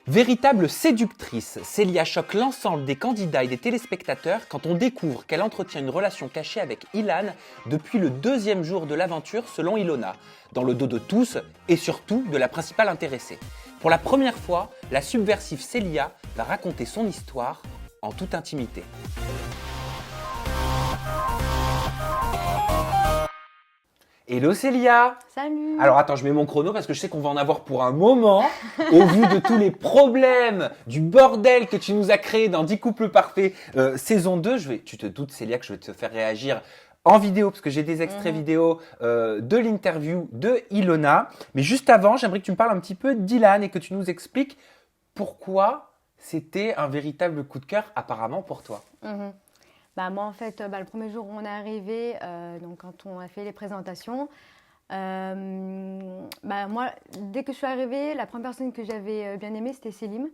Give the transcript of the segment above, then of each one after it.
Véritable séductrice, Célia choque l'ensemble des candidats et des téléspectateurs quand on découvre qu'elle entretient une relation cachée avec Ilan depuis le 2e jour de l'aventure selon Ilona, dans le dos de tous et surtout de la principale intéressée. Pour la première fois, la subversive Célia va raconter son histoire en toute intimité. Hello Célia! Salut! Alors attends, je mets mon chrono parce que je sais qu'on va en avoir pour un moment. Au vu de tous les problèmes, du bordel que tu nous as créé dans 10 couples parfaits saison 2, tu te doutes Célia que je vais te faire réagir en vidéo parce que j'ai des extraits vidéo de l'interview de Ilona. Mais juste avant, j'aimerais que tu me parles un petit peu d'Ilan et que tu nous expliques pourquoi c'était un véritable coup de cœur apparemment pour toi. Moi, en fait, le premier jour où on est arrivé, donc quand on a fait les présentations, moi, dès que je suis arrivée, la première personne que j'avais bien aimée, c'était Selim.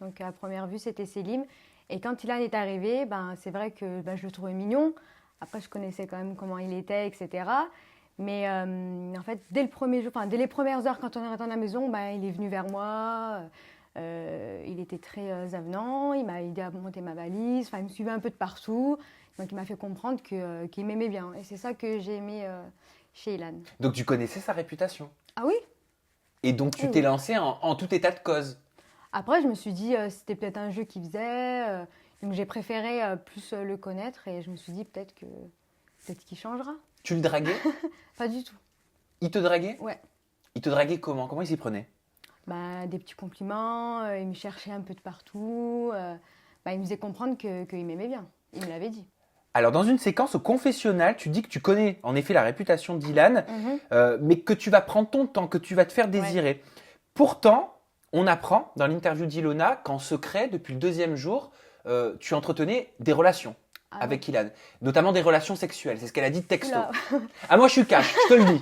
Donc, à première vue, c'était Selim. Et quand Ilan est arrivé, c'est vrai que je le trouvais mignon. Après, je connaissais quand même comment il était, etc. Mais en fait, dès le premier jour, dès les premières heures, quand on est rentré dans la maison, il est venu vers moi. Il était très avenant, il m'a aidé à monter ma valise, il me suivait un peu de partout. Donc il m'a fait comprendre qu'il m'aimait bien. Et c'est ça que j'ai aimé chez Ilan. Donc tu connaissais sa réputation. Ah oui? Et donc tu t'es lancé en tout état de cause. Après, je me suis dit c'était peut-être un jeu qu'il faisait. Donc j'ai préféré plus le connaître et je me suis dit peut-être qu'il changera. Tu le draguais? Pas du tout. Il te draguait? Ouais. Il te draguait comment? Comment il s'y prenait? Des petits compliments, il me cherchait un peu de partout. Il me faisait comprendre qu'il m'aimait bien. Il me l'avait dit. Alors, dans une séquence au confessionnal, tu dis que tu connais en effet la réputation d'Ilan, mais que tu vas prendre ton temps, que tu vas te faire désirer. Ouais. Pourtant, on apprend dans l'interview d'Ilona qu'en secret, depuis le 2e jour, tu entretenais des relations avec Ilan, notamment des relations sexuelles. C'est ce qu'elle a dit de texto. Ah, moi, je suis cash, je te le dis.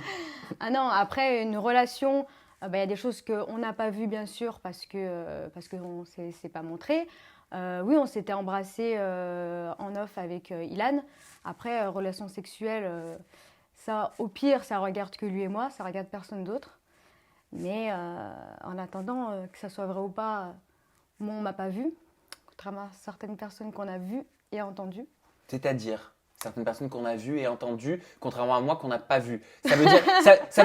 Ah non, après, une relation... y a des choses qu'on n'a pas vues, bien sûr, parce qu'on ne s'est pas montré. Oui, on s'était embrassé en off avec Ilan. Après, relation sexuelle, ça, au pire, ça regarde que lui et moi, ça regarde personne d'autre. Mais en attendant, que ça soit vrai ou pas, moi, on ne m'a pas vu, contrairement à certaines personnes qu'on a vues et entendues. C'est-à-dire certaines personnes qu'on a vues et entendues, contrairement à moi qu'on n'a pas vues. Ça veut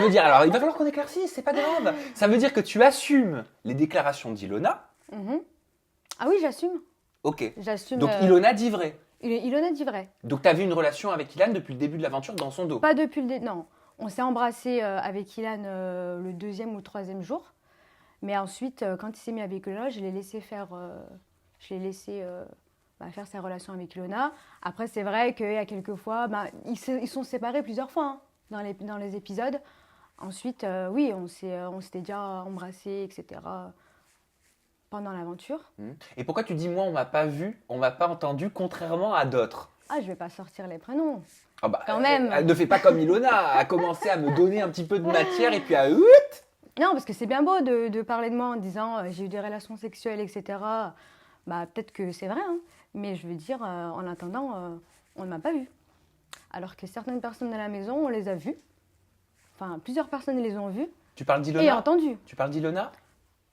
dire, alors il va falloir qu'on éclaircisse, c'est pas grave. Ça veut dire que tu assumes les déclarations d'Ilona. Ah oui, j'assume. Ok. J'assume. Donc Ilona dit vrai. Ilona dit vrai. Donc tu as vu une relation avec Ilan depuis le début de l'aventure dans son dos? Pas depuis le début, non. On s'est embrassé avec Ilan le 2e ou le 3e jour. Mais ensuite, quand il s'est mis avec Ilona, je l'ai laissé faire... faire sa relation avec Ilona. Après, c'est vrai qu'il y a quelques fois, ils sont séparés plusieurs fois dans les épisodes. Ensuite, oui, on s'était déjà embrassés, etc. pendant l'aventure. Et pourquoi tu dis, moi, on m'a pas vu, on m'a pas entendu, contrairement à d'autres? Ah, je vais pas sortir les prénoms. Quand même. Elle ne fait pas comme Ilona, à commencer à me donner un petit peu de matière et puis à... Non, parce que c'est bien beau de parler de moi en disant j'ai eu des relations sexuelles, etc. Peut-être que c'est vrai, mais je veux dire, en attendant, on ne m'a pas vue. Alors que certaines personnes de la maison, on les a vues. Enfin, plusieurs personnes les ont vues. Tu parles d'Ilona? Et entendues. Tu parles d'Ilona?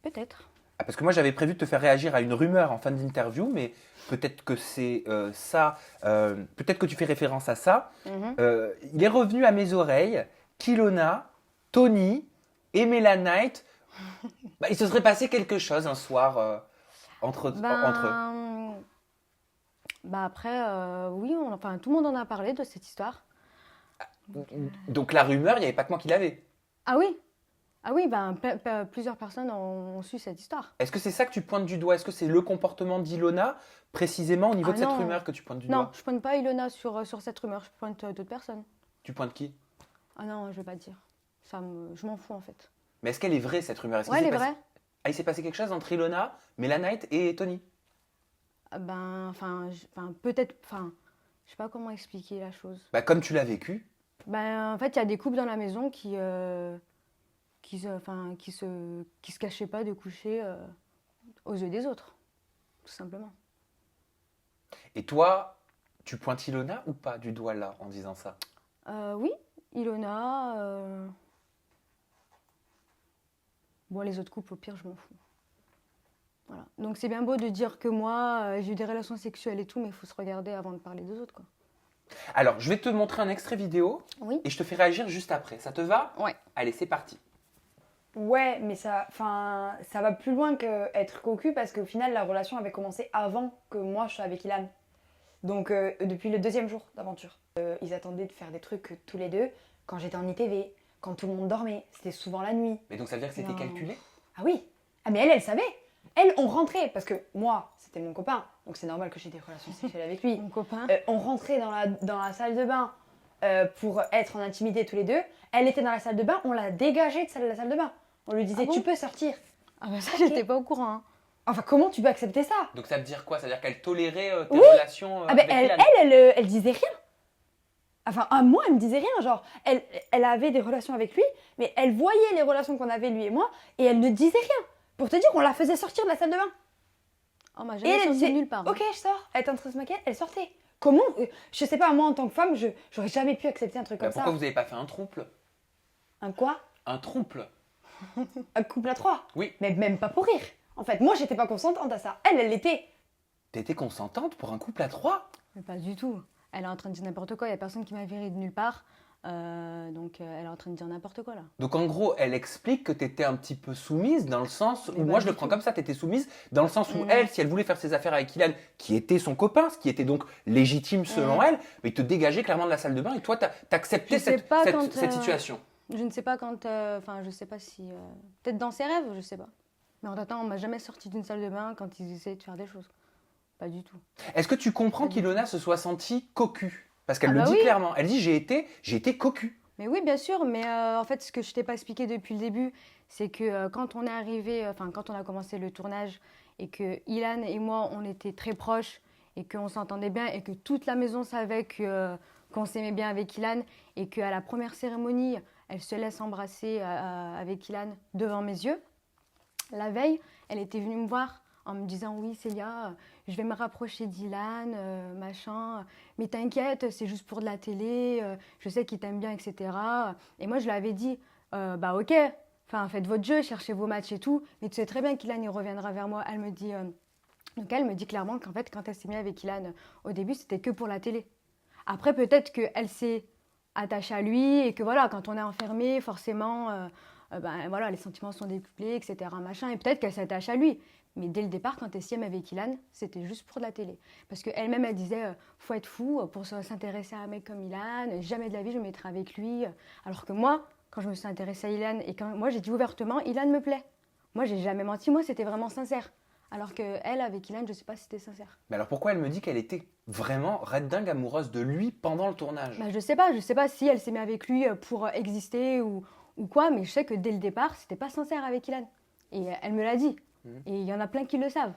Peut-être. Ah, parce que moi, j'avais prévu de te faire réagir à une rumeur en fin d'interview, mais peut-être que c'est ça, peut-être que tu fais référence à ça. Il est revenu à mes oreilles qu'Ilona, Tony et Mélanite, il se serait passé quelque chose un soir entre eux. Après, oui, tout le monde en a parlé de cette histoire. Donc la rumeur, il n'y avait pas que moi qui l'avais. Ah oui? Ah oui, plusieurs personnes ont su cette histoire. Est-ce que c'est ça que tu pointes du doigt? Est-ce que c'est le comportement d'Ilona, précisément au niveau de cette rumeur que tu pointes du doigt? Non, je ne pointe pas Ilona sur cette rumeur, je pointe d'autres personnes. Tu pointes qui? Ah non, je ne vais pas dire. Je m'en fous en fait. Mais est-ce qu'elle est vraie cette rumeur? Ouais, elle est vraie. Ah, il s'est passé quelque chose entre Ilona, Mélanite et Tony? Peut-être, je sais pas comment expliquer la chose. Comme tu l'as vécu. En fait, il y a des couples dans la maison qui se cachaient pas de coucher aux yeux des autres, tout simplement. Et toi, tu pointes Ilona ou pas du doigt là en disant ça? Oui, Ilona. Les autres couples, au pire, je m'en fous. Donc c'est bien beau de dire que moi, j'ai eu des relations sexuelles et tout, mais il faut se regarder avant de parler des autres, quoi. Alors, je vais te montrer un extrait vidéo Oui. et je te fais réagir juste après. Ça te va? Ouais. Allez, c'est parti. Ouais, mais ça va plus loin qu'être cocu parce qu'au final, la relation avait commencé avant que moi je sois avec Ilan. Donc, depuis le 2e jour d'aventure. Ils attendaient de faire des trucs tous les deux quand j'étais en ITV, quand tout le monde dormait. C'était souvent la nuit. Mais donc, ça veut dire que c'était Non. calculé? Ah oui. Ah, mais elle savait. Elle, on rentrait parce que moi, c'était mon copain. Donc, c'est normal que j'ai des relations sexuelles avec lui. Mon copain. On rentrait dans la salle de bain pour être en intimité tous les deux. Elle était dans la salle de bain, on l'a dégagée de la salle de bain. On lui disait, Ah bon tu peux sortir. Ah bah ça, Ok. j'étais pas au courant. Hein. Enfin, comment tu peux accepter ça? Donc, ça veut dire quoi? Ça veut dire qu'elle tolérait tes Oui. relations Ah ben, avec elle disait rien. Enfin, à moi, elle me disait rien. Genre, elle avait des relations avec lui, mais elle voyait les relations qu'on avait, lui et moi, et elle ne disait rien. Pour te dire, on la faisait sortir de la salle de bain. Oh, m'a Et jamais elle sorti disait, nulle part. Hein. ok, je sors. Elle était en train de se maquiller, elle sortait. Comment je sais pas, moi, en tant que femme, j'aurais jamais pu accepter un truc Bah, comme pourquoi ça. vous n'avez pas fait un trouble? Un quoi? Un trouble? Un couple à 3. Oui. Mais même pas pour rire. En fait, moi, j'étais pas consentante à ça. Elle l'était. T'étais consentante pour un couple à 3? Mais pas du tout. Elle est en train de dire n'importe quoi. Il y a personne qui m'a virée de nulle part. Donc elle est en train de dire n'importe quoi là. Donc en gros, elle explique que tu étais un petit peu soumise dans le sens où, Mais moi pas je le du prends tout. comme ça, tu étais soumise dans le sens où Mm. elle, si elle voulait faire ses affaires avec Ilan, qui était son copain, ce qui était donc légitime selon elle, mais il te dégageait clairement de la salle de bain et toi, t'acceptais Je sais cette, pas cette, quand, cette situation. Je ne sais pas quand. Enfin, je sais pas si. Peut-être dans ses rêves, je sais pas. Mais en attendant, on m'a jamais sorti d'une salle de bain quand ils essayaient de faire des choses. Pas du tout. Est-ce que tu comprends Pas du qu'Ilona se soit sentie cocu? Parce qu'elle Ah le bah dit oui. clairement. Elle dit j'ai été cocu. Mais oui, bien sûr, mais en fait, ce que je t'ai pas expliqué depuis le début, c'est que quand on est arrivé, quand on a commencé le tournage, et que Ilan et moi, on était très proches, et qu'on s'entendait bien, et que toute la maison savait qu'on s'aimait bien avec Ilan, et qu'à la première cérémonie, elle se laisse embrasser avec Ilan devant mes yeux. La veille, elle était venue me voir en me disant oui Célia, je vais me rapprocher d'Ilan, machin, mais t'inquiète, c'est juste pour de la télé, je sais qu'il t'aime bien, etc. Et moi je lui avais dit, bah ok, enfin faites votre jeu, cherchez vos matchs et tout, mais tu sais très bien qu'Ilan il reviendra vers moi. Elle me dit, donc elle me dit clairement qu'en fait quand elle s'est mise avec Ilan au début c'était que pour la télé. Après peut-être qu'elle s'est attachée à lui et que voilà, quand on est enfermé, forcément, ben, voilà, les sentiments sont décuplés, etc. Machin, et peut-être qu'elle s'attache à lui. Mais dès le départ, quand elle s'y aime avec Ilan, c'était juste pour de la télé. Parce qu'elle-même, elle disait, faut être fou pour s'intéresser à un mec comme Ilan, jamais de la vie je me mettrai avec lui. Alors que moi, quand je me suis intéressée à Ilan, et quand moi j'ai dit ouvertement, Ilan me plaît. Moi, j'ai jamais menti, moi c'était vraiment sincère. Alors qu'elle, avec Ilan, je sais pas si c'était sincère. Mais alors pourquoi elle me dit qu'elle était vraiment red dingue amoureuse de lui pendant le tournage? Bah, je sais pas si elle s'est mise avec lui pour exister ou quoi, mais je sais que dès le départ, c'était pas sincère avec Ilan. Et elle me l'a dit. Et il y en a plein qui le savent.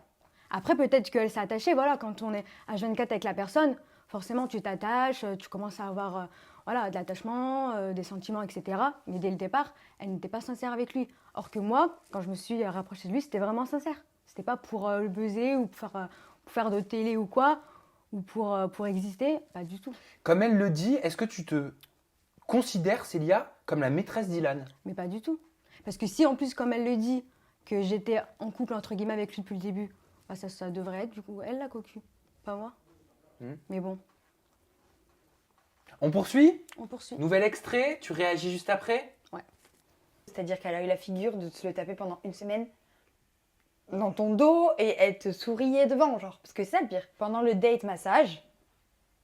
Après, peut-être qu'elle s'est attachée, voilà, quand on est à 24 avec la personne, forcément tu t'attaches, tu commences à avoir voilà, de l'attachement, des sentiments, etc. Mais dès le départ, elle n'était pas sincère avec lui. Or que moi, quand je me suis rapprochée de lui, c'était vraiment sincère. C'était pas pour le buzzer ou pour faire de télé ou quoi, ou pour exister, pas du tout. Comme elle le dit, est-ce que tu te considères, Célia, comme la maîtresse d'Ilan? Mais pas du tout. Parce que si en plus, comme elle le dit, que j'étais en couple entre guillemets avec lui depuis le début, bah ça devrait être du coup elle la cocu, pas moi. Mais bon, On poursuit? on poursuit. Nouvel extrait, tu réagis juste après? C'est-à-dire qu'elle a eu la figure de se le taper pendant une semaine dans ton dos et elle te souriait devant, genre. Parce que c'est ça le pire. Pendant le date massage,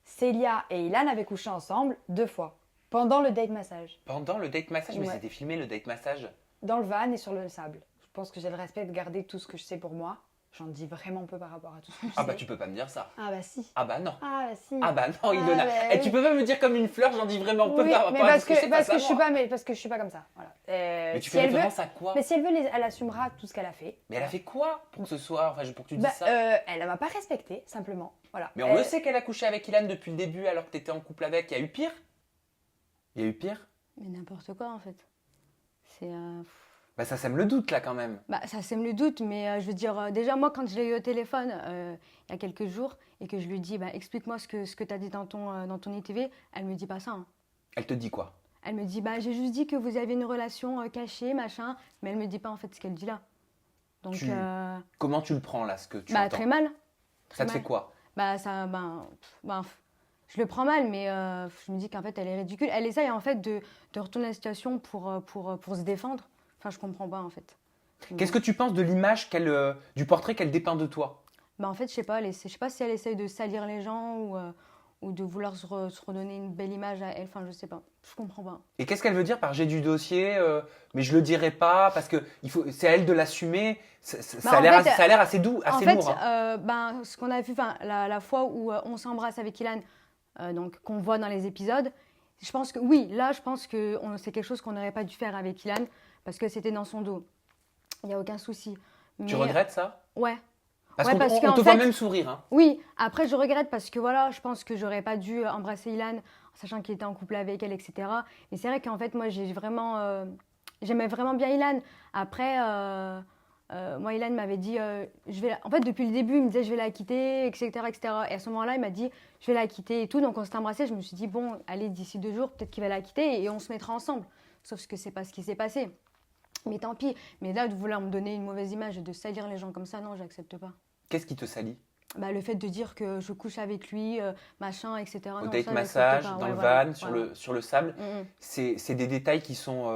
Célia et Ilan avaient couché ensemble 2 fois. Pendant le date massage. Pendant le date massage, mais Ouais. c'était filmé le date massage. Dans le van et sur le sable. Je pense que j'ai le respect de garder tout ce que je sais pour moi. J'en dis vraiment peu par rapport à tout ce que je Ah sais. bah tu peux pas me dire ça. Ah bah si. Ah bah non. Ah bah si. Ah bah non, Ah Ilona. bah Et oui. tu peux pas me dire comme une fleur, j'en dis vraiment peu Oui, par rapport mais à parce ce que je sais, parce pas que je suis savoir. pas, mais parce que je suis pas comme ça. Voilà. Mais tu Si fais elle veut, référence à quoi? mais si elle veut, elle assumera tout ce qu'elle a fait. Mais elle a fait quoi pour que ce soit, enfin pour que tu dises Bah, ça? elle m'a pas respecté, simplement. Voilà. Mais on le sait qu'elle a couché avec Ilan depuis le début alors que t'étais en couple avec. Il y a eu pire? Il y a eu pire? Mais n'importe quoi en fait. C'est Bah ça sème le doute là quand même. bah ça sème le doute, mais je veux dire déjà moi quand je l'ai eu au téléphone il y a quelques jours et que je lui dis bah explique-moi ce que tu as dit dans ton ITV, elle me dit pas ça. Hein. Elle te dit quoi? Elle me dit bah j'ai juste dit que vous avez une relation cachée machin, mais elle me dit pas en fait ce qu'elle dit là. Donc, Comment tu le prends là, ce que tu bah, entends? très mal. Ça te mal. fait quoi? Bah, je le prends mal, mais je me dis qu'en fait, elle est ridicule. Elle essaye en fait de retourner la situation pour se défendre. Enfin, je comprends pas en fait. Qu'est-ce que tu penses de l'image du portrait qu'elle dépeint de toi? Bah, en fait, je sais pas si elle essaye de salir les gens ou de vouloir se redonner une belle image à elle. Enfin, je sais pas. Je comprends pas. Et qu'est-ce qu'elle veut dire par j'ai du dossier, mais je le dirai pas parce que c'est à elle de l'assumer. Ça a l'air assez doux, assez lourd. Hein. Ce qu'on a vu, la fois où on s'embrasse avec Ilan, donc qu'on voit dans les épisodes, je pense que oui, là, je pense que c'est quelque chose qu'on n'aurait pas dû faire avec Ilan parce que c'était dans son dos. Il n'y a aucun souci. Tu regrettes ça? Ouais. Parce Ouais, qu'on parce on qu'en te voit fait- même sourire. Hein. Oui, après je regrette parce que voilà, je pense que j'aurais pas dû embrasser Ilan en sachant qu'il était en couple avec elle, etc. Mais c'est vrai qu'en fait, moi, j'aimais vraiment bien Ilan. Après, moi, Ilan m'avait dit, en fait, depuis le début, il me disait, je vais la quitter, etc., etc. Et à ce moment-là, il m'a dit, je vais la quitter et tout. Donc on s'est embrassé. Je me suis dit, bon, allez, d'ici 2 jours, peut-être qu'il va la quitter et on se mettra ensemble. Sauf que c'est pas ce qui s'est passé. Mais tant pis. Mais là, de vouloir me donner une mauvaise image et de salir les gens comme ça, non, j'accepte pas. Qu'est-ce qui te salit? Bah, le fait de dire que je couche avec lui, machin, etc. Au Non, date ça, massage, j'accepte pas. dans Ouais, le voilà. van, Voilà. sur le sable, Mm, mm. c'est des détails qui sont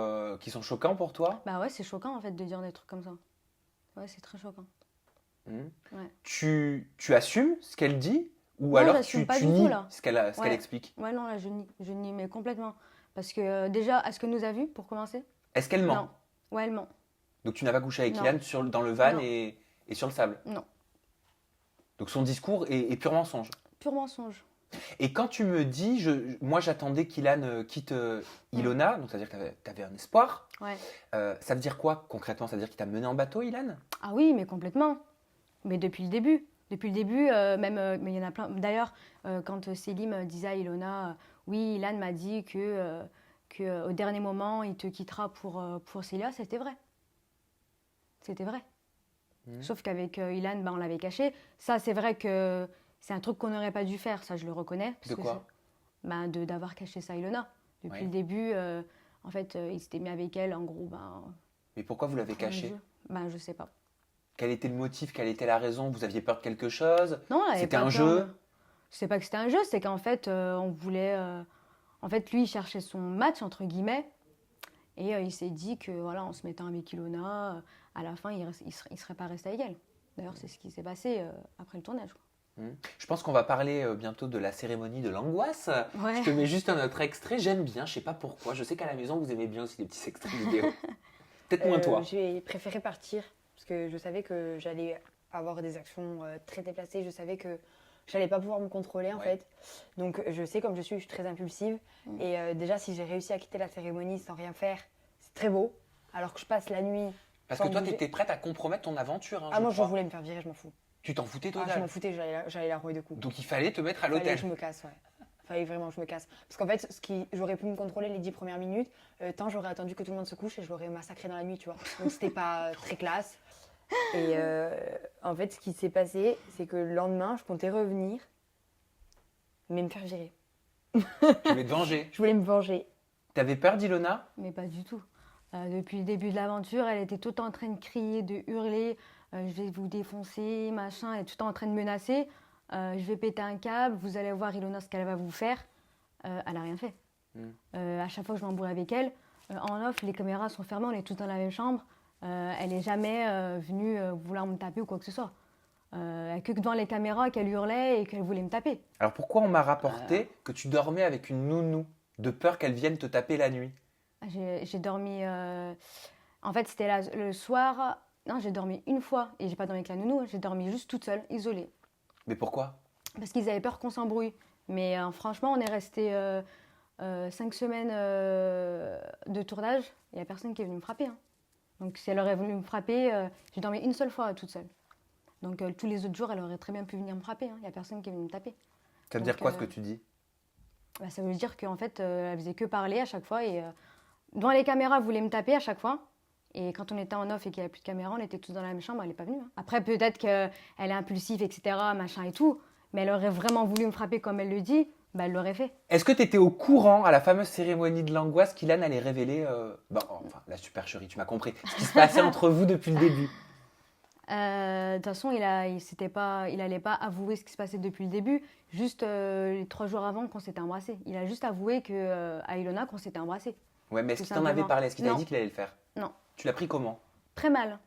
choquants pour toi? Bah ouais, c'est choquant en fait de dire des trucs comme ça. Ouais, c'est très choquant. Mhm. Ouais. Tu assumes ce qu'elle dit ou Non, alors j'assume pas tu du nies tout, là. ce qu'elle Ouais. explique? Ouais, non, là, je nie, mais complètement. Parce que déjà, est-ce que nous a vus pour commencer? Est-ce qu'elle ment? Non. Ouais, elle ment. Donc tu n'as pas couché avec Non. Ilan dans le van Non. et sur le sable? Non. Donc son discours est pur mensonge. Pur mensonge. Et quand tu me dis, moi j'attendais qu'Ilan quitte Ilona, donc c'est-à-dire que tu avais un espoir, Ouais. ça veut dire quoi concrètement? Ça veut dire qu'il t'a mené en bateau, Ilan? Ah oui, mais complètement. Mais depuis le début. Depuis le début, mais il y en a plein. D'ailleurs, quand Selim disait à Ilona, oui, Ilan m'a dit que au dernier moment, il te quittera pour Célia, c'était vrai. C'était vrai. Sauf qu'avec Ilan, on l'avait caché. Ça, c'est vrai que c'est un truc qu'on n'aurait pas dû faire, ça, je le reconnais. Parce De que quoi? d'avoir caché ça à Ilona. Depuis Ouais. le début, en fait, il s'était mis avec elle, en gros, Mais pourquoi vous l'avez pour un caché? jeu. Je sais pas. Quel était le motif? Quelle était la raison? Vous aviez peur de quelque chose? Non, elle avait C'était pas un peur jeu? de- C'est pas que c'était un jeu, c'est qu'en fait, on voulait. En fait, lui, il cherchait son match, entre guillemets. Et il s'est dit que, voilà, en se mettant avec Ilona, à la fin, il serait pas resté avec elle. D'ailleurs, c'est ce qui s'est passé après le tournage. Je pense qu'on va parler bientôt de la cérémonie de l'angoisse. Ouais. Je te mets juste un autre extrait. J'aime bien, je sais pas pourquoi. Je sais qu'à la maison, vous aimez bien aussi les petits extraits vidéo. Peut-être moins toi. J'ai préféré partir parce que je savais que j'allais avoir des actions très déplacées. Je savais que j'allais pas pouvoir me contrôler en Ouais. fait. Donc je sais comme je suis très impulsive. Et déjà, si j'ai réussi à quitter la cérémonie sans rien faire, c'est très beau. Alors que je passe la nuit. Parce sans que toi, tu bouger. étais prête à compromettre ton aventure. Hein, Ah, moi, je crois. voulais me faire virer, je m'en fous. Tu t'en foutais Ah, je total. m'en foutais, j'allais la rouer de coups. Donc il fallait te mettre à Fallait l'hôtel. que je me casse, ouais. Fallait vraiment que je me casse. Parce qu'en fait, j'aurais pu me contrôler les 10 premières minutes, tant j'aurais attendu que tout le monde se couche et je l'aurais massacré dans la nuit, tu vois. Donc c'était pas très classe. Et en fait, ce qui s'est passé, c'est que le lendemain, je comptais revenir, mais me faire virer. Tu voulais te venger. Je voulais me venger. T'avais peur d'Ilona? Mais pas du tout. Depuis le début de l'aventure, elle était tout le temps en train de crier, de hurler. Je vais vous défoncer, machin. Elle est tout le temps en train de menacer. Je vais péter un câble. Vous allez voir, Ilona, ce qu'elle va vous faire. Elle n'a rien fait. À chaque fois que je m'embrouille avec elle, en off, les caméras sont fermées. On est tous dans la même chambre. Elle n'est jamais venue vouloir me taper ou quoi que ce soit. Que devant les caméras qu'elle hurlait et qu'elle voulait me taper. Alors pourquoi on m'a rapporté que tu dormais avec une nounou de peur qu'elle vienne te taper la nuit? J'ai dormi. En fait, c'était le soir. Non, j'ai dormi une fois et j'ai pas dormi avec la nounou. J'ai dormi juste toute seule, isolée. Mais pourquoi? Parce qu'ils avaient peur qu'on s'embrouille. Mais franchement, on est resté 5 semaines de tournage. Il n'y a personne qui est venu me frapper. Hein. Donc, si elle aurait voulu me frapper, j'ai dormi une seule fois toute seule. Donc, tous les autres jours, elle aurait très bien pu venir me frapper. Il n'y a personne qui est venu me taper. Ça veut Donc, dire quoi ce que tu dis? Ça veut dire qu'en fait, elle faisait que parler à chaque fois. Et devant les caméras, elle voulait me taper à chaque fois. Et quand on était en off et qu'il n'y avait plus de caméra, on était tous dans la même chambre, elle n'est pas venue. Hein. Après, peut-être qu'elle est impulsive, etc., machin et tout. Mais elle aurait vraiment voulu me frapper comme elle le dit, elle l'aurait fait. Est-ce que tu étais au courant à la fameuse cérémonie de l'angoisse qu'Ilan allait révéler, enfin la supercherie, tu m'as compris, ce qui se passait entre vous depuis le début? De toute façon, il allait pas avouer ce qui se passait depuis le début. Juste les 3 jours avant qu'on s'était embrassé. Il a juste avoué à Ilona qu'on s'était embrassé. Ouais, mais est-ce Tout qu'il t'en avait simplement. parlé? Est-ce qu'il t'a Non. dit qu'il allait le faire? Non. Tu l'as pris comment? Très mal.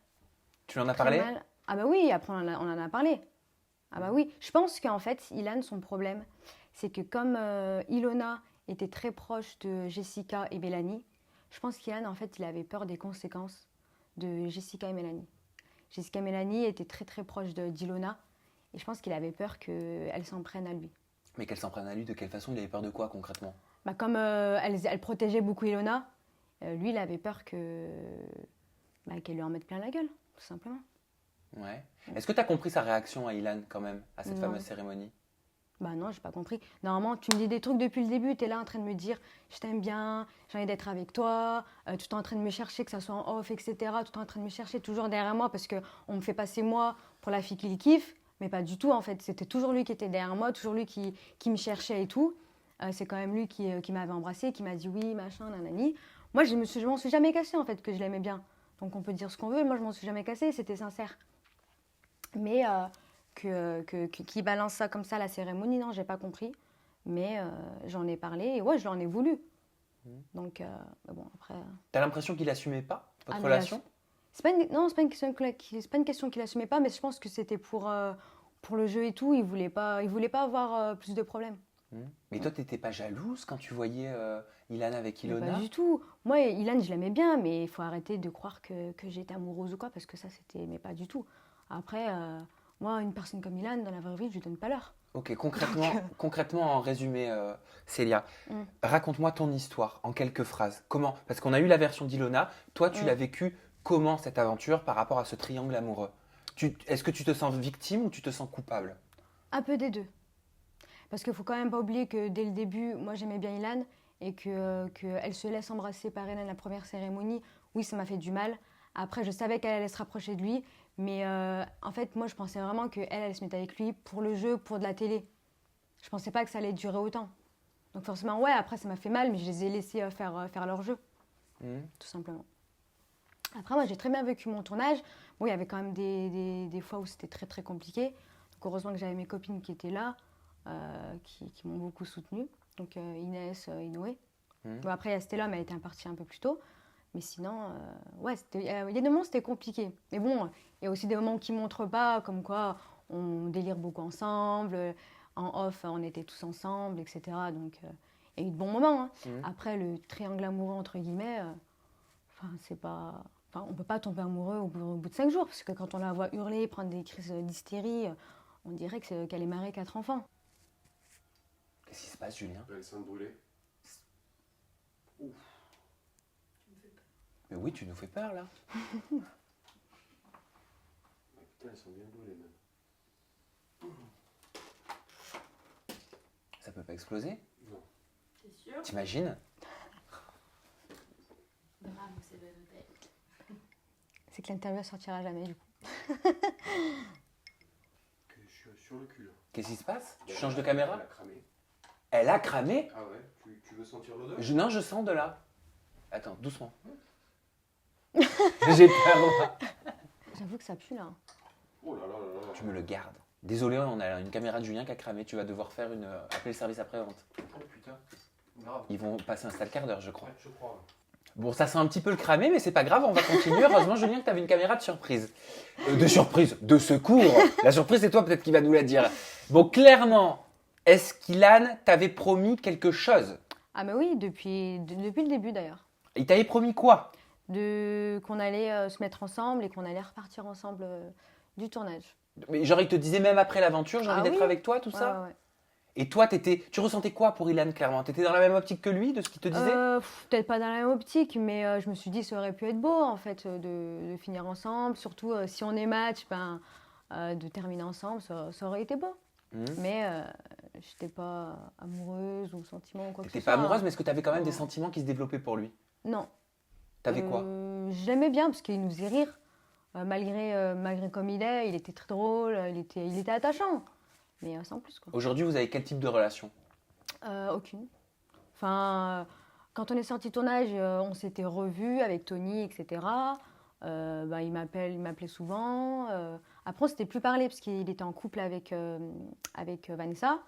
Tu lui en as Très parlé? mal. Ah bah oui, après on en a parlé. Ah bah oui. Je pense qu'en fait, Ilan, son problème, c'est que comme Ilona était très proche de Jessica et Mélanie, je pense qu'Ilan, en fait, il avait peur des conséquences de Jessica et Mélanie. Jessica et Mélanie étaient très très proches d'Ilona et je pense qu'il avait peur qu'elles s'en prennent à lui. Mais qu'elle s'en prenne à lui, de quelle façon? Il avait peur de quoi concrètement? Bah, comme elle protégeait beaucoup Ilona, lui, il avait peur qu'elle lui en mette plein la gueule, tout simplement. Ouais. Est-ce que tu as compris sa réaction à Ilan quand même, à cette Non. fameuse cérémonie? Bah non, j'ai pas compris. Normalement, tu me dis des trucs depuis le début, tu es là en train de me dire je t'aime bien, j'ai envie d'être avec toi, tout est en train de me chercher, que ça soit en off, etc. Tout est en train de me chercher toujours derrière moi parce qu'on me fait passer moi pour la fille qu'il kiffe, mais pas du tout en fait. C'était toujours lui qui était derrière moi, toujours lui qui me cherchait et tout. C'est quand même lui qui m'avait embrassée, qui m'a dit oui, machin, nanani. Moi, je m'en suis jamais cassée en fait que je l'aimais bien. Donc on peut dire ce qu'on veut, moi je m'en suis jamais cassée, c'était sincère. Mais qui balance ça comme ça à la cérémonie, non, j'ai pas compris. Mais j'en ai parlé et ouais, je l'en ai voulu. Donc, bon, après. T'as l'impression qu'il assumait pas votre Ah, mais relation? non, c'est pas une question qu'il assumait pas, mais je pense que c'était pour le jeu et tout. Il voulait pas avoir plus de problèmes. Mais toi, t'étais pas jalouse quand tu voyais Ilan avec Mais Ilona? pas du tout. Moi, Ilan, je l'aimais bien, mais il faut arrêter de croire que j'étais amoureuse ou quoi, parce que ça, c'était. Mais pas du tout. Après, moi, une personne comme Ilan, dans la vraie vie, je lui donne pas l'heure. Ok, concrètement, en résumé, Célia, raconte-moi ton histoire en quelques phrases. Comment? Parce qu'on a eu la version d'Ilona. Toi, tu l'as vécu comment cette aventure par rapport à ce triangle amoureux? Est-ce que tu te sens victime ou tu te sens coupable? Un peu des deux. Parce qu'il faut quand même pas oublier que dès le début, moi j'aimais bien Ilan et qu'elle se laisse embrasser par Ilan à la première cérémonie. Oui, ça m'a fait du mal. Après, je savais qu'elle allait se rapprocher de lui. Mais en fait, moi je pensais vraiment qu'elle allait se mettre avec lui pour le jeu, pour de la télé. Je pensais pas que ça allait durer autant. Donc forcément, ouais, après ça m'a fait mal, mais je les ai laissés faire leur jeu. Tout simplement. Après, moi j'ai très bien vécu mon tournage. Bon, il y avait quand même des fois où c'était très très compliqué. Donc heureusement que j'avais mes copines qui étaient là. Qui m'ont beaucoup soutenue. Donc Inès, Inoé. Bon, après, il y a Stella, mais elle était partie un peu plus tôt. Mais sinon, ouais, il y a des moments où c'était compliqué. Mais bon, il y a aussi des moments qui ne montrent pas, comme quoi on délire beaucoup ensemble. En off, on était tous ensemble, etc. Donc, il y a eu de bons moments. Hein. Après, le triangle amoureux, entre guillemets, c'est pas... Enfin, on ne peut pas tomber amoureux au bout de 5 jours. Parce que quand on la voit hurler, prendre des crises d'hystérie, on dirait qu'elle est mariée 4 enfants. Qu'est-ce qui se passe, Julien? Elle sent brûler. Ouf. Mais oui, tu nous fais peur, là. Putain, elles sont bien brûlées, même. Ça peut pas exploser? Non. C'est sûr? T'imagines? Bravo, c'est bonne nouvelle. C'est que l'interview ne sortira jamais, du coup. Que je suis sur le cul, là. Qu'est-ce qui se passe? Tu changes de caméra? Elle a cramé. Elle a cramé? Ah ouais? Tu veux sentir l'odeur? Non, je sens de là. Attends, doucement. J'ai peur, moi. J'avoue que ça pue, là. Oh là là là là. Tu me le gardes. Désolé, on a une caméra de Julien qui a cramé. Tu vas devoir faire appeler le service après-vente. Oh putain. Grave. Ils vont passer un sale quart d'heure, je crois. Ouais, je crois. Bon, ça sent un petit peu le cramé, mais c'est pas grave, on va continuer. Heureusement, Julien, que tu avais une caméra de surprise. De secours. La surprise, c'est toi peut-être qui va nous la dire. Bon, clairement, est-ce qu'Ilan t'avait promis quelque chose? Ah mais oui, depuis le début d'ailleurs. Il t'avait promis quoi? Qu'on allait se mettre ensemble et qu'on allait repartir ensemble du tournage. Mais genre, il te disait même après l'aventure, j'ai envie d'être oui. avec toi, tout ça? Ouais. Et toi, tu ressentais quoi pour Ilan, clairement? T'étais dans la même optique que lui, de ce qu'il te disait? Peut-être pas dans la même optique, mais je me suis dit ça aurait pu être beau en fait de finir ensemble. Surtout si on est match, de terminer ensemble, ça aurait été beau. Mais j'étais pas amoureuse ou sentiment ou quoi que ce T'étais soit. pas amoureuse, mais est-ce que t'avais quand même Non. des sentiments qui se développaient pour lui? Non. T'avais quoi? Je l'aimais bien parce qu'il nous faisait rire. Malgré comme il est, il était très drôle, il était attachant. Mais sans plus quoi. Aujourd'hui, vous avez quel type de relation? Aucune. Enfin, quand on est sorti de tournage, on s'était revus avec Tony, etc. il m'appelait souvent. Après, on s'était plus parlé parce qu'il était en couple avec Vanessa.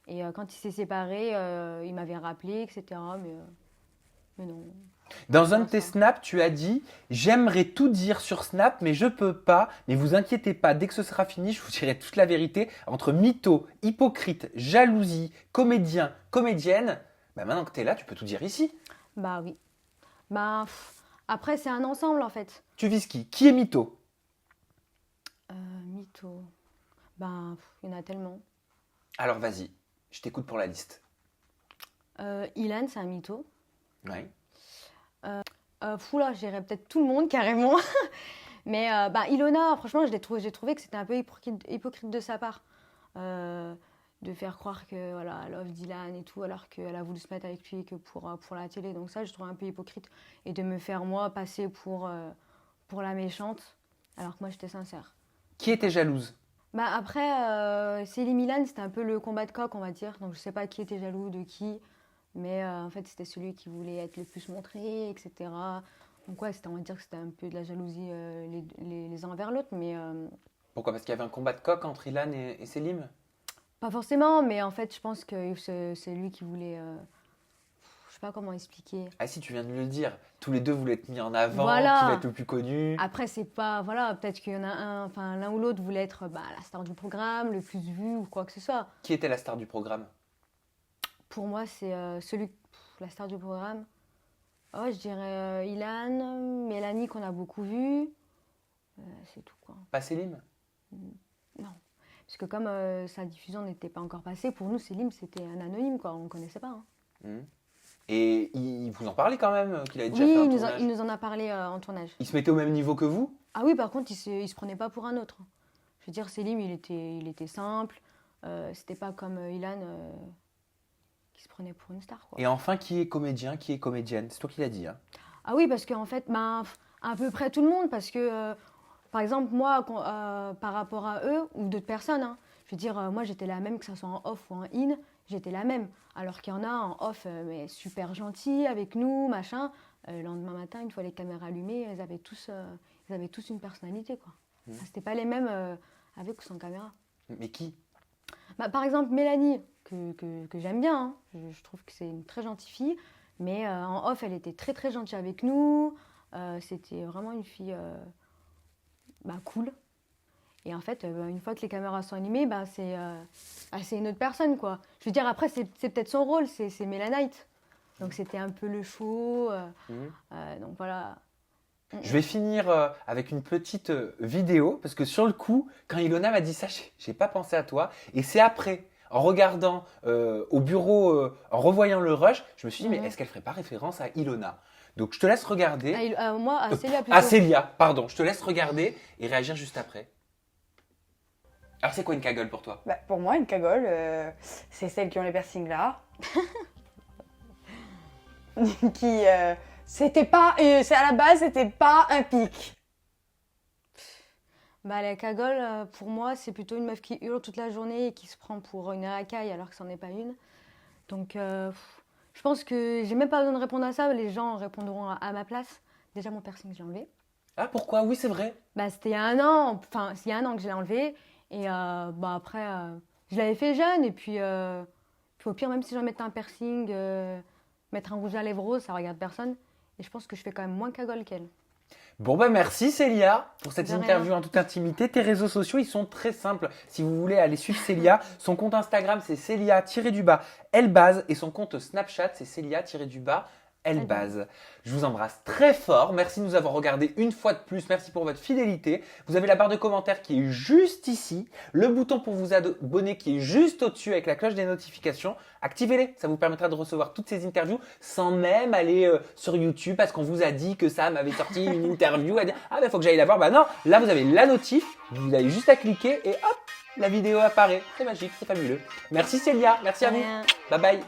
Et quand il s'est séparé, il m'avait rappelé, etc. Mais non. Dans un de tes snaps, tu as dit « J'aimerais tout dire sur Snap, mais je peux pas. Mais vous inquiétez pas, dès que ce sera fini, je vous dirai toute la vérité. Entre mytho, hypocrite, jalousie, comédien, comédienne, maintenant que tu es là, tu peux tout dire ici. » Bah oui. Après, c'est un ensemble en fait. Tu vises qui? Qui est mytho? Mytho. Il y en a tellement. Alors vas-y, je t'écoute pour la liste. Ilan, c'est un mytho. Oui. Là, je dirais peut-être tout le monde carrément. Mais Ilona, franchement, j'ai trouvé que c'était un peu hypocrite de sa part. De faire croire que voilà, elle offre Dylan et tout, alors qu'elle a voulu se mettre avec lui que pour la télé. Donc ça, je trouve un peu hypocrite. Et de me faire, moi, passer pour la méchante, alors que moi, j'étais sincère. Qui était jalouse? Après, Céline Milan, c'était un peu le combat de coq, on va dire. Donc je sais pas qui était jaloux de qui. Mais en fait, c'était celui qui voulait être le plus montré, etc. Donc ouais, on va dire que c'était un peu de la jalousie les uns envers l'autre. Mais Pourquoi? Parce qu'il y avait un combat de coq entre Ilan et Selim? pas forcément, mais en fait, je pense que c'est lui qui voulait... je sais pas comment expliquer. Ah si, tu viens de le dire. Tous les deux voulaient être mis en avant, Voilà. qui va être le plus connu. Après, c'est pas... Voilà, peut-être qu'il y en a l'un ou l'autre voulait être la star du programme, le plus vu ou quoi que ce soit. Qui était la star du programme? Pour moi, c'est la star du programme. Oh, je dirais Ilan, Mélanie qu'on a beaucoup vu. C'est tout quoi. Pas Selim? Non. Parce que comme sa diffusion n'était pas encore passée, pour nous, Selim, c'était un anonyme, quoi. On ne connaissait pas. Hein. Et il vous en parlait quand même, qu'il avait déjà Oui, fait un tournage? il nous en a parlé en tournage. Il se mettait au même niveau que vous? Ah oui, par contre, il se prenait pas pour un autre. Je veux dire, Selim, il était simple. C'était pas comme Ilan qui se prenait pour une star, quoi. Et enfin, qui est comédien, qui est comédienne? C'est toi qui l'as dit, hein? Ah oui, parce qu'en fait, à peu près tout le monde, parce que, par exemple, moi, par rapport à eux, ou d'autres personnes, hein, je veux dire, moi, j'étais la même, que ça soit en off ou en in, j'étais la même. Alors qu'il y en a en off, mais super gentils avec nous, machin. Le lendemain matin, une fois les caméras allumées, ils avaient tous une personnalité, quoi. Enfin, c'était pas les mêmes avec ou sans caméra. Mais qui? Par exemple, Mélanie, que j'aime bien, hein. Je trouve que c'est une très gentille fille, mais en off, elle était très très gentille avec nous. C'était vraiment une fille cool. Et en fait, une fois que les caméras sont allumées, c'est une autre personne, quoi. Je veux dire, après, c'est peut-être son rôle, c'est Mélanite. Donc c'était un peu le show. Donc voilà. Je vais finir avec une petite vidéo, parce que sur le coup, quand Ilona m'a dit ça, j'ai pas pensé à toi. Et c'est après, en regardant au bureau, en revoyant le rush, je me suis dit, mais est-ce qu'elle ferait pas référence à Ilona? Donc je te laisse regarder. Moi, à Célia plutôt. À Célia, pardon. Je te laisse regarder et réagir juste après. Alors c'est quoi une cagole pour toi? Pour moi, une cagole, c'est celles qui ont les piercings là. qui... C'était pas, c'est à la base, c'était pas un pic. La cagole, pour moi, c'est plutôt une meuf qui hurle toute la journée et qui se prend pour une racaille alors que c'en est pas une. Donc, je pense que j'ai même pas besoin de répondre à ça, les gens répondront à ma place. Déjà, mon piercing, je l'ai enlevé. Ah, pourquoi? Oui, c'est vrai. C'était il y a un an, c'est il y a un an que je l'ai enlevé. Et après, je l'avais fait jeune. Et puis au pire, même si je mettais un piercing, mettre un rouge à lèvres rose, ça regarde personne. Et je pense que je fais quand même moins cagole qu'elle. Bon merci Célia pour cette De rien. interview en toute intimité. Tes réseaux sociaux, ils sont très simples. Si vous voulez aller suivre Célia, son compte Instagram c'est Célia-Elbaz et son compte Snapchat c'est Célia-Elbaz. Je vous embrasse très fort. Merci de nous avoir regardé une fois de plus. Merci pour votre fidélité. Vous avez la barre de commentaires qui est juste ici. Le bouton pour vous abonner qui est juste au-dessus avec la cloche des notifications. Activez-les. Ça vous permettra de recevoir toutes ces interviews sans même aller sur YouTube parce qu'on vous a dit que Sam avait sorti une interview. Il faut que j'aille la voir. Non, là vous avez la notif. Vous avez juste à cliquer et hop, la vidéo apparaît. C'est magique, c'est fabuleux. Merci Célia. Merci à vous. Bye bye.